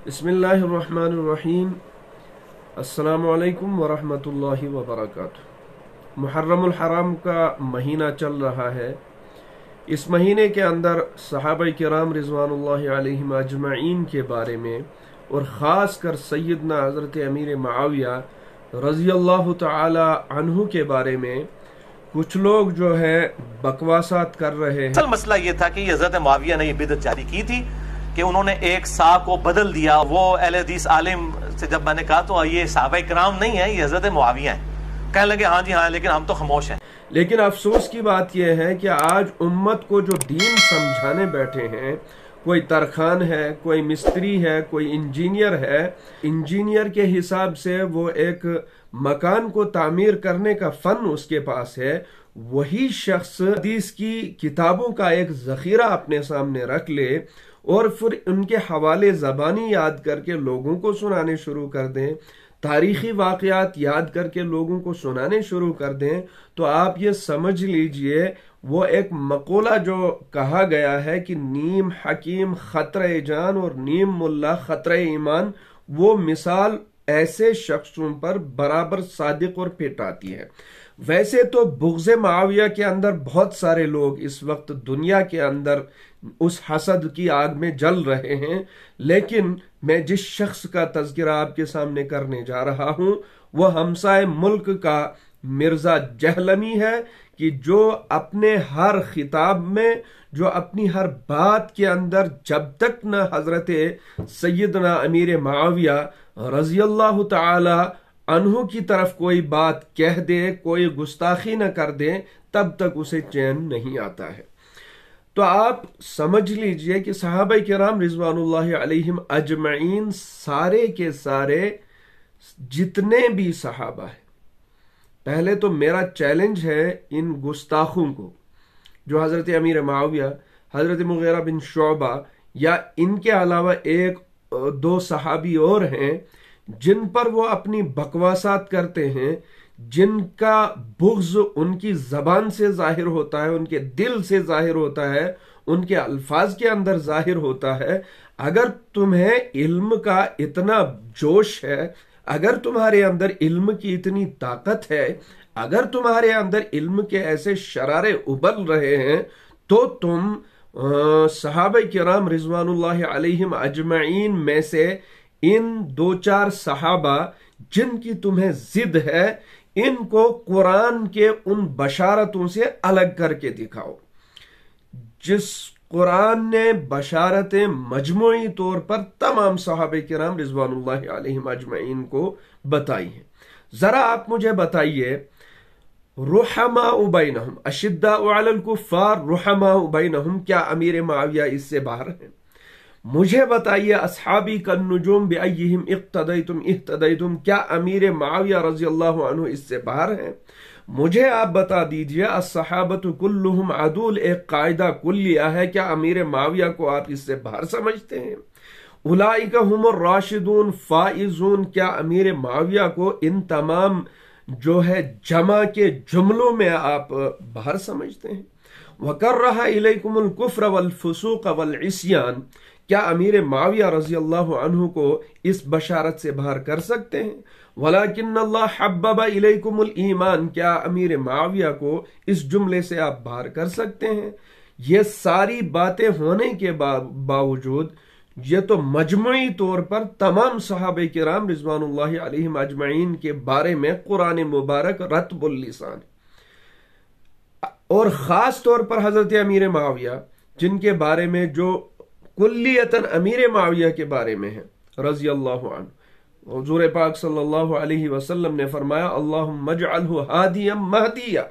بسم اللہ الرحمن الرحیم۔ السلام علیکم ورحمۃ اللہ وبرکاتہ۔ محرم الحرام کا مہینہ چل رہا ہے۔ اس مہینے کے اندر صحابہ کرام رضوان اللہ علیہم اجمعین کے بارے میں اور خاص کر سیدنا حضرت امیر معاویہ رضی اللہ تعالی عنہ کے بارے میں کچھ لوگ جو ہے بکواسات کر رہے ہیں۔ اصل مسئلہ یہ تھا کہ یہ حضرت معاویہ نے یہ بدعت جاری کی تھی کہ انہوں نے ایک سا کو بدل دیا۔ وہ اہل حدیث عالم سے جب میں نے کہا تو یہ صحابہ کرام نہیں ہیں، یہ حضرت معاویہ ہیں، کہنے لگے ہاں جی ہاں، لیکن ہم تو خاموش ہیں۔ لیکن افسوس کی بات یہ ہے کہ آج امت کو جو دین سمجھانے بیٹھے ہیں، کوئی ترخان ہے، کوئی مستری ہے، کوئی انجینئر ہے، انجینئر کے حساب سے وہ ایک مکان کو تعمیر کرنے کا فن اس کے پاس ہے، وہی شخص حدیث کی کتابوں کا ایک ذخیرہ اپنے سامنے رکھ لے اور پھر ان کے حوالے زبانی یاد کر کے لوگوں کو سنانے شروع کر دیں، تاریخی واقعات یاد کر کے لوگوں کو سنانے شروع کر دیں، تو آپ یہ سمجھ لیجئے وہ ایک مقولہ جو کہا گیا ہے کہ نیم حکیم خطرہ جان اور نیم ملا خطرہ ایمان، وہ مثال ایسے شخصوں پر برابر صادق اور پھٹ آتی ہے۔ ویسے تو بغض معاویہ کے اندر بہت سارے لوگ اس وقت دنیا کے اندر اس حسد کی آگ میں جل رہے ہیں، لیکن میں جس شخص کا تذکرہ آپ کے سامنے کرنے جا رہا ہوں وہ ہمسائے ملک کا مرزا جہلمی ہے، کہ جو اپنے ہر خطاب میں، جو اپنی ہر بات کے اندر جب تک نہ حضرت سیدنا امیر معاویہ رضی اللہ تعالی عنہ کی طرف کوئی بات کہہ دے، کوئی گستاخی نہ کر دے، تب تک اسے چین نہیں آتا ہے۔ تو آپ سمجھ لیجئے کہ صحابہ کرام رضوان اللہ علیہم اجمعین سارے کے سارے جتنے بھی صحابہ ہیں، پہلے تو میرا چیلنج ہے ان گستاخوں کو جو حضرت امیر معاویہ، حضرت مغیرہ بن شعبہ یا ان کے علاوہ ایک دو صحابی اور ہیں جن پر وہ اپنی بکواسات کرتے ہیں، جن کا بغض ان کی زبان سے ظاہر ہوتا ہے، ان کے دل سے ظاہر ہوتا ہے، ان کے الفاظ کے اندر ظاہر ہوتا ہے۔ اگر تمہیں علم کا اتنا جوش ہے، اگر تمہارے اندر علم کی اتنی طاقت ہے، اگر تمہارے اندر علم کے ایسے شرارے ابل رہے ہیں، تو تم صحابہ کرام رضوان اللہ علیہم اجمعین میں سے ان دو چار صحابہ جن کی تمہیں ضد ہے، ان کو قرآن کے ان بشارتوں سے الگ کر کے دکھاؤ جس قرآن نے بشارتیں مجموعی طور پر تمام صحابہ کرام رضوان اللہ علیہم اجمعین کو بتائی ہیں۔ ذرا آپ مجھے بتائیے، رحماء بینہم اشداء علی الکفار رحماء بینہم، کیا امیر معاویہ اس سے باہر ہیں؟ مجھے بتائیے، اصحابی کالنجوم بأیہم اقتدیتم اہتدیتم، کیا امیر معاویہ رضی اللہ عنہ اس سے باہر ہیں؟ مجھے آپ بتا دیجئے، الصحابۃ کلہم عدول ایک قاعدہ کلیہ ہے، کیا امیر معاویہ کو آپ اس سے باہر سمجھتے ہیں؟ اولئک ہم الراشدون فائزون، کیا امیر معاویہ کو ان تمام جو ہے جمع کے جملوں میں آپ باہر سمجھتے ہیں؟ وَكَرَّهَ إِلَيْكُمُ الْكُفْرَ وَالْفُسُوقَ وَالْعِصْيَانَ، کیا امیر معاویہ رضی اللہ عنہ کو اس بشارت سے باہر کر سکتے ہیں؟ وَلَكِنَّ اللَّهَ حَبَّبَ إِلَيْكُمُ الْإِيمَانَ، کیا امیر معاویہ کو اس جملے سے آپ باہر کر سکتے ہیں؟ یہ ساری باتیں ہونے کے باوجود یہ تو مجموعی طور پر تمام صحابہ کرام رضوان اللہ علیہم اجمعین کے بارے میں قرآن مبارک رطب اللسان، اور خاص طور پر حضرت امیر معاویہ جن کے بارے میں جو کلیتاً امیر معاویہ کے بارے میں ہے رضی اللہ عنہ، حضور پاک صلی اللہ علیہ وسلم نے فرمایا اللہم اجعلہ ہادیا مہدیا،